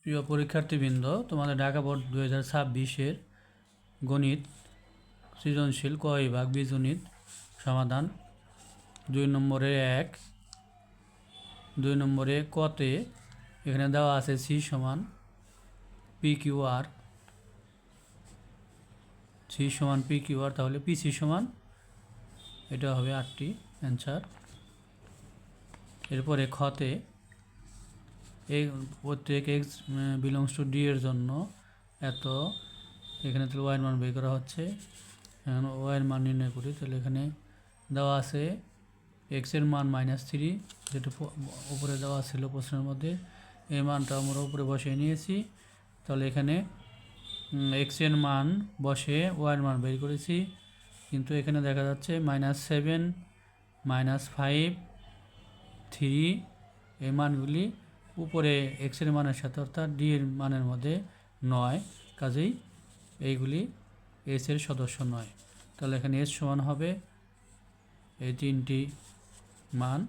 প্রিয় পরীক্ষার্থীবৃন্দ, তোমাদের ঢাকা বোর্ড 2026-এর গণিত সৃজনশীল ক বিভাগ বীজগণিত সমাধান 2 নম্বরে 2 নম্বরে কতে এখানে দেওয়া আছে সি সমান পি কিউ আর, সি সমান পি কিউ আর, তাহলে পি সি সমান এটা হবে 8টি অ্যান্সার। এরপরে খতে এই প্রত্যেক এক্স বিলংস টু ডি এর জন্য এত, এখানে তাহলে ওয়াইয়ের মান বের করা হচ্ছে। এখন ওয়াইয়ের মান নির্ণয় করি, তাহলে এখানে দেওয়া আছে এক্সের মান -3, যেটা উপরে দেওয়া ছিল প্রশ্নের মধ্যে। এই মানটা আমরা উপরে বসিয়ে নিয়েছি। তাহলে এখানে এক্সের মান বসে ওয়াইয়ের মান বের করেছি, কিন্তু এখানে দেখা যাচ্ছে -7, -5, 3 এই মানগুলি উপরে এক্সের মানের সাথে অর্থাৎ ডি এর মানের মধ্যে নয়, কাজেই এইগুলি এস এর সদস্য নয়। তাহলে এখানে এস সমান হবে এই 3টি মান।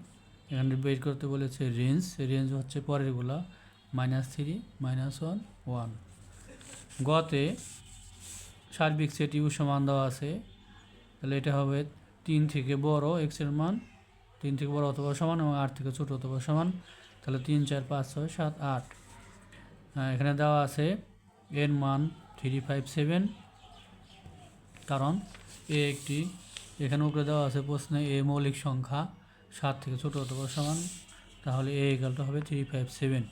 এখানে বের করতে বলেছে রেঞ্জ, রেঞ্জ হচ্ছে পরেরগুলা -3, -1, 1। গতে সার্বিক সেট ইউ সমান দেওয়া আছে, তাহলে এটা হবে 3 থেকে বড় এক্সের মান, 3 থেকে বড় অথবা সমান এবং 8 থেকে ছোট অথবা সমান। তাহলে 3, 4, 5, 6, 7, 8। এখানে দেওয়া আছে এর মান 3, 5, 7, কারণ এ একটি, এখানে উপরে দেওয়া আছে প্রশ্নে এ মৌলিক সংখ্যা 7 থেকে ছোট অথবা সমান, তাহলে এ ইকুয়ালটা হবে 3, 5, 7।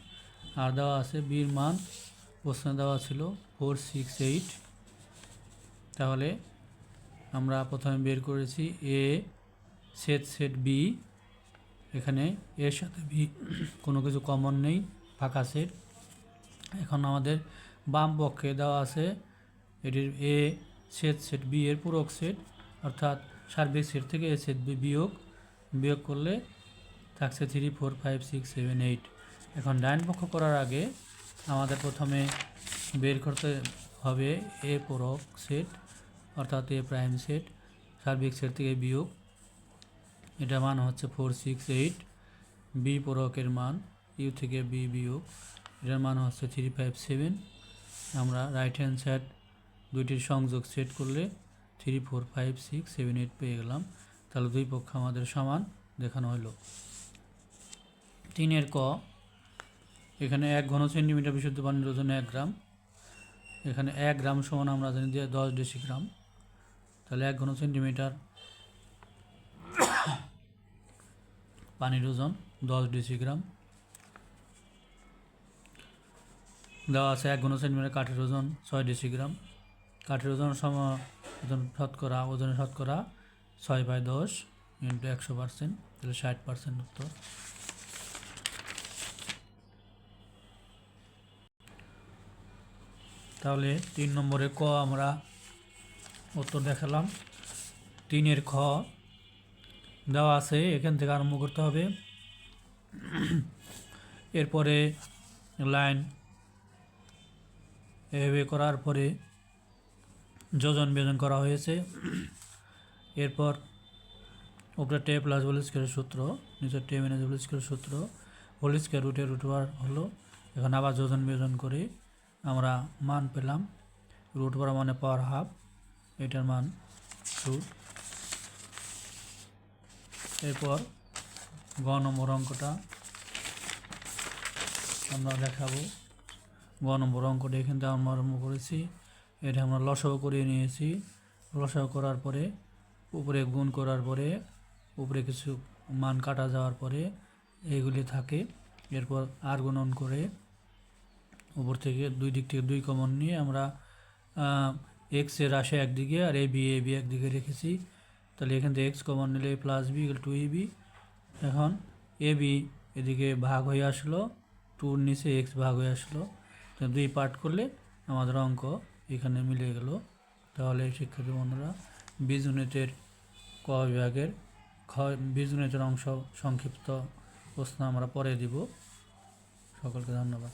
আর দেওয়া আছে বির মান প্রশ্নে দেওয়া ছিল 4, 6, 8। তাহলে আমরা প্রথমে বের করেছি এ সেট বি, এখানে এর সাথে বি কোনো কিছু কমন নেই, ফাঁকা সেট। এখন আমাদের বাম পক্ষে দেওয়া আছে এটির এ সেট বি এর পূরক সেট, অর্থাৎ সার্বিক সেট থেকে এ সেট বি বিয়োগ করলে থাকছে 3, 4, 5, 6, 7, 8। এখন ডাইন পক্ষ করার আগে আমাদের প্রথমে বের করতে হবে এ পূরক সেট, অর্থাৎ এ প্রাইম সেট সার্বিক সেট থেকে বিয়োগ, এটা মান হচ্ছে 4, 6, 8। বি পূরকের মান ইউ থেকে বি বিয়োগ, এটার মান হচ্ছে 3, 5, 7। আমরা রাইট হ্যান্ড সাইড দুইটির সংযোগ সেট করলে 3, 4, 5, 6, 7, 8 পেয়ে গেলাম। তাহলে দুই পক্ষ আমাদের সমান দেখানো হলো। 3 ক, এখানে 1 ঘন সেন্টিমিটার বিশুদ্ধ পানির ওজন 1 গ্রাম। এখানে 1 গ্রাম সমান আমরা জানি 10 ডেসিগ্রাম। তাহলে 1 ঘন সেন্টিমিটার পানির ওজন 10 ডেসিগ্রাম। দেওয়া আছে 1 ঘন সেন্টিমিটার কাঠের ওজন 6 ডেসিগ্রাম। কাঠের ওজন ওজনের শতকরা 6/10 × 100%, তাহলে 60% উত্তর। তাহলে 3 নম্বরে ক আমরা উত্তর দেখালাম। 3 খ দেওয়া আছে, এখান থেকে আরম্ভ করতে হবে। এরপরে লাইন এভাবে করার পরে যোজন বিয়োজন করা হয়েছে। এরপর উপরে টে প্লাস হোল স্কোয়ারের সূত্র, নিচে টে মাইনাস হোল স্কোয়ারের সূত্র, হোল স্কোয়ার রুট ওভার হলো। এখন আবার যোজন বিয়োজন করে আমরা মান পেলাম। রুট ওভার মানে পাওয়ার হাফ, এটার মান 2। এরপর গ নম্বর অঙ্কটা আমরা দেখাবো। গ নম্বর অঙ্কটা এখান থেকে আমরা আরম্ভ করেছি, এটা আমরা লসাগু করিয়ে নিয়েছি। লসাগু করার পরে উপরে গুণ করার পরে উপরে কিছু মান কাটা যাওয়ার পরে এইগুলি থাকে। এরপর আর গুণন করে উপর থেকে দুই দিক থেকে 2 কমন নিয়ে আমরা এক্স এর রাশি একদিকে আর এ বি একদিকে রেখেছি। তাহলে এখান থেকে এক্স কমন নিলে a + b = 2ab। এখন এ বি এদিকে ভাগ হয়ে আসলো, 2-র নিচে এক্স ভাগ হয়ে আসলো, তো 2 পার্ট করলে আমাদের অঙ্ক এখানে মিলে গেল। তাহলে শিক্ষার্থী বন্ধুরা, বীজগণিতের ক বিভাগের বীজগণিতের অংশ সংক্ষিপ্ত প্রশ্ন আমরা পরে দিব। সকলকে ধন্যবাদ।